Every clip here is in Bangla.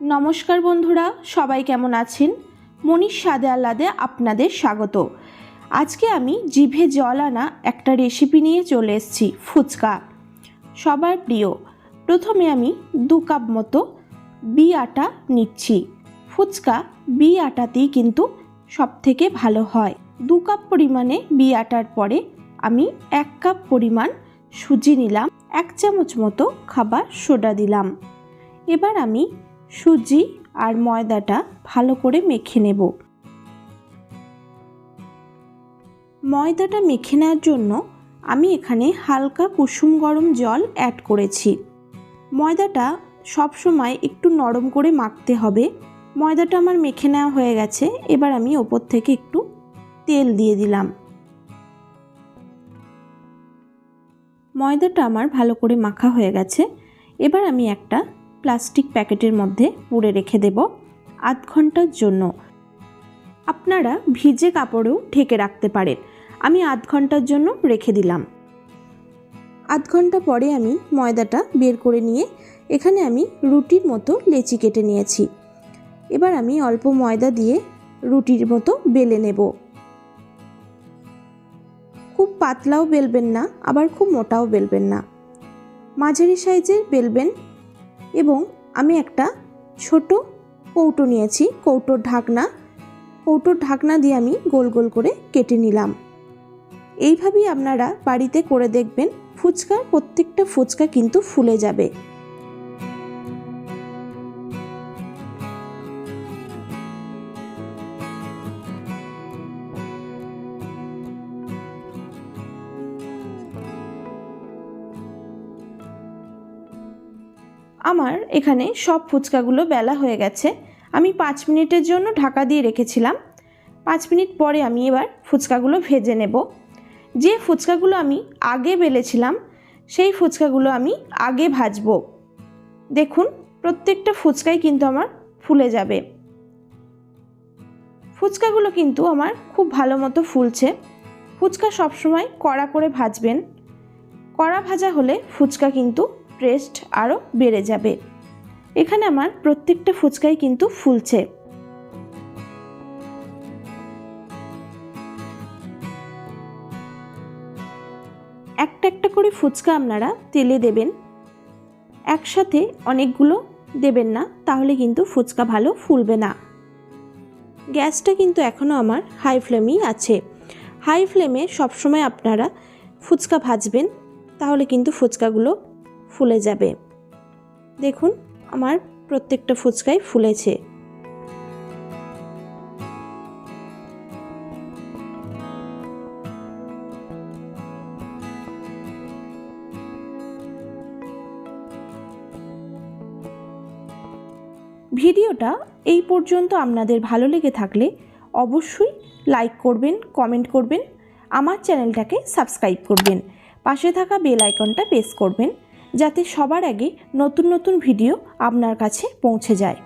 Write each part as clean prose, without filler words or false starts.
নমস্কার বন্ধুরা, সবাই কেমন আছেন? মনির স্বাদে আহ্লাদে আপনাদের স্বাগত। আজকে আমি জিভে জল আনা একটা রেসিপি নিয়ে চলে এসেছি, ফুচকা। সবার প্রিয়। প্রথমে আমি 2 কাপ মতো বি আটা নিচ্ছি। ফুচকা বি আটাতেই কিন্তু সবথেকে ভালো হয়। 2 কাপ পরিমাণে বি আটার পরে আমি 1 কাপ পরিমাণ সুজি নিলাম, 1 চামচ মতো খাবার সোডা দিলাম। এবার আমি সুজি আর ময়দাটা ভালো করে মেখে নেব। ময়দাটা মেখে নেওয়ার জন্য আমি এখানে হালকা কুসুম গরম জল অ্যাড করেছি। ময়দাটা সব সময় একটু নরম করে মাখতে হবে। ময়দাটা আমার মেখে নেওয়া হয়ে গেছে। এবার আমি ওপর থেকে একটু তেল দিয়ে দিলাম। ময়দাটা আমার ভালো করে মাখা হয়ে গেছে। এবার আমি একটা প্লাস্টিক প্যাকেটের মধ্যে পুরে রেখে দেব আধ ঘন্টার জন্য। আপনারা ভিজে কাপড়েও ঢেকে রাখতে পারেন। আমি আধ ঘন্টার জন্য রেখে দিলাম। আধ ঘন্টা পরে আমি ময়দাটা বের করে নিয়ে এখানে আমি রুটির মতো লেচি কেটে নিয়েছি। এবার আমি অল্প ময়দা দিয়ে রুটির মতো বেলে নেব। খুব পাতলাও বেলবেন না, আবার খুব মোটাও বেলবেন না, মাঝারি সাইজের বেলবেন। এবং আমি একটা ছোট কৌটো নিয়েছি, কৌটোর ঢাকনা দিয়ে আমি গোল গোল করে কেটে নিলাম। এইভাবেই আপনারা বাড়িতে করে দেখবেন, প্রত্যেকটা ফুচকা কিন্তু ফুলে যাবে। আমার এখানে সব ফুচকাগুলো বেলা হয়ে গেছে। আমি 5 মিনিটের জন্য ঢাকা দিয়ে রেখেছিলাম। 5 মিনিট পরে আমি এবার ফুচকাগুলো ভেজে নেব। যে ফুচকাগুলো আমি আগে বেলেছিলাম সেই ফুচকাগুলো আমি আগে ভাজবো। দেখুন, প্রত্যেকটা ফুচকাই কিন্তু আমার ফুলে যাবে। ফুচকাগুলো কিন্তু আমার খুব ভালো মতো ফুলছে। ফুচকা সবসময় কড়া করে ভাজবেন। কড়া ভাজা হলে ফুচকা কিন্তু টেস্ট আরও বেড়ে যাবে। এখানে আমার প্রত্যেকটা ফুচকাই কিন্তু ফুলছে। একটা একটা করে ফুচকা আপনারা তেলে দেবেন, একসাথে অনেকগুলো দেবেন না, তাহলে কিন্তু ফুচকা ভালো ফুলবে না। গ্যাসটা কিন্তু এখনও আমার হাই ফ্লেমেই আছে। হাই ফ্লেমে সবসময় আপনারা ফুচকা ভাজবেন, তাহলে কিন্তু ফুচকাগুলো ফুলে যাবে। দেখুন, আমার প্রত্যেকটা ফুচকাই ফুলেছে। ভিডিওটা এই পর্যন্ত আপনাদের ভালো লেগে থাকলে অবশ্যই লাইক করবেন, কমেন্ট করবেন, আমার চ্যানেলটাকে সাবস্ক্রাইব করবেন, পাশে থাকা বেল আইকনটা প্রেস করবেন, যাতে সবার আগে নতুন নতুন ভিডিও আপনার কাছে পৌঁছে যায়।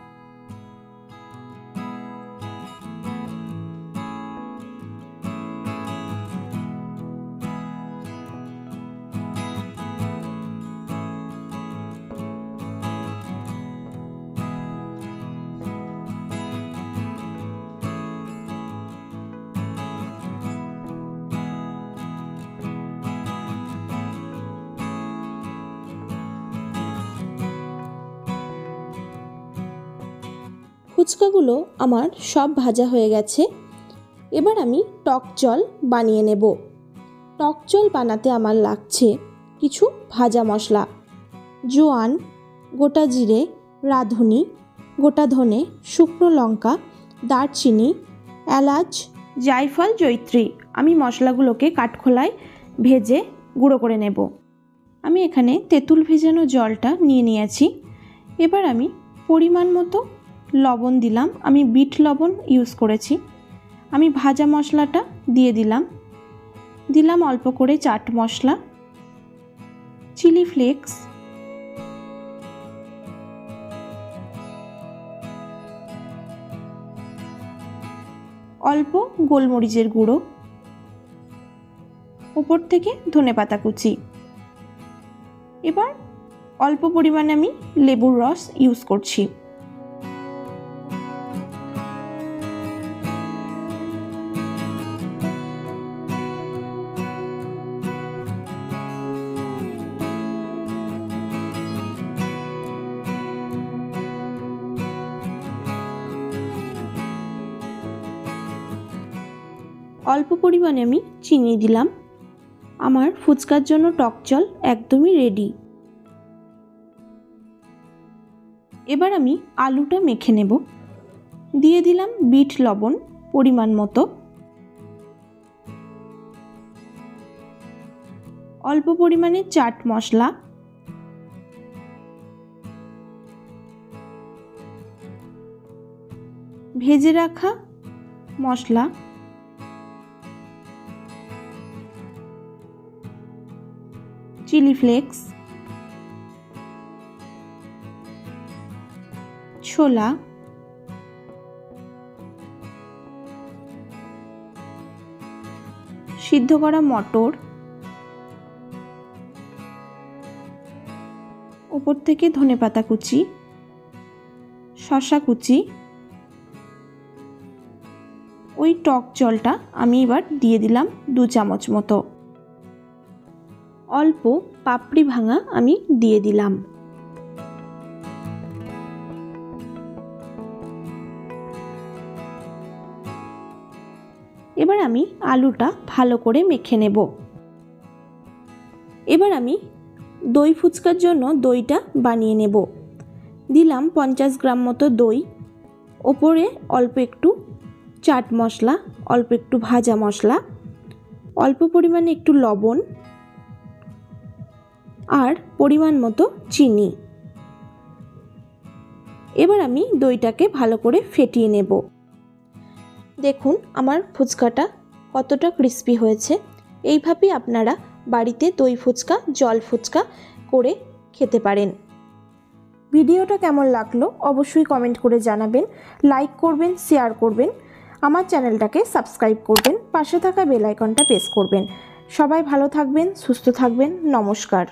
ফুচকাগুলো আমার সব ভাজা হয়ে গেছে। এবার আমি টক জল বানিয়ে নেব। টক জল বানাতে আমার লাগছে কিছু ভাজা মশলা: জোয়ান, গোটা জিরে, রাঁধুনি, গোটা ধনে, শুকনো লঙ্কা, দারচিনি, এলাচ, জায়ফল, জয়িত্রী। আমি মশলাগুলোকে কাঠখোলায় ভেজে গুঁড়ো করে নেব। আমি এখানে তেঁতুল ভেজানো জলটা নিয়ে নিয়েছি। এবার আমি পরিমাণ মতো লবণ দিলাম। আমি বিট লবণ ইউজ করেছি। আমি ভাজা মশলাটা দিয়ে দিলাম অল্প করে চাট মশলা, চিলি ফ্লেক্স, অল্প গোলমরিচের গুঁড়ো, উপর থেকে ধনেপাতা কুচি। এবার অল্প পরিমাণে আমি লেবুর রস ইউজ করছি। অল্প পরিমাণে আমি চিনি দিলাম। আমার ফুচকার জন্য টক জল একদমই রেডি। এবার আমি আলুটা মেখে নেব। দিয়ে দিলাম বিট লবণ পরিমাণ মতো, অল্প পরিমাণে চাট মশলা, ভেজে রাখা মশলা, চিলি ফ্লেক্স, ছোলা, সিদ্ধ করা মটর, উপর থেকে ধনেপাতা কুচি, শসা কুচি, ওই টক জলটা আমি এবার দিয়ে দিলাম 2 চামচ মতো। অল্প পাপড়ি ভাঙা আমি দিয়ে দিলাম। এবার আমি আলুটা ভালো করে মেখে নেব। এবার আমি দই ফুচকার জন্য দইটা বানিয়ে নেব। দিলাম 50 গ্রাম মতো দই, ওপরে অল্প একটু চাট মশলা, অল্প একটু ভাজা মশলা, অল্প পরিমাণে একটু লবণ আর পরিমাণ মতো চিনি। এবার আমি দইটাকে ভালো করে ফেটিয়ে নেব। দেখুন আমার ফুচকাটা কতটা ক্রিস্পি হয়েছে। এইভাবেই আপনারা বাড়িতে দই ফুচকা, জল ফুচকা করে খেতে পারেন। ভিডিওটা কেমন লাগলো অবশ্যই কমেন্ট করে জানাবেন, লাইক করবেন, শেয়ার করবেন, আমার চ্যানেলটাকে সাবস্ক্রাইব করবেন, পাশে থাকা বেল আইকনটা প্রেস করবেন। সবাই ভালো থাকবেন, সুস্থ থাকবেন। নমস্কার।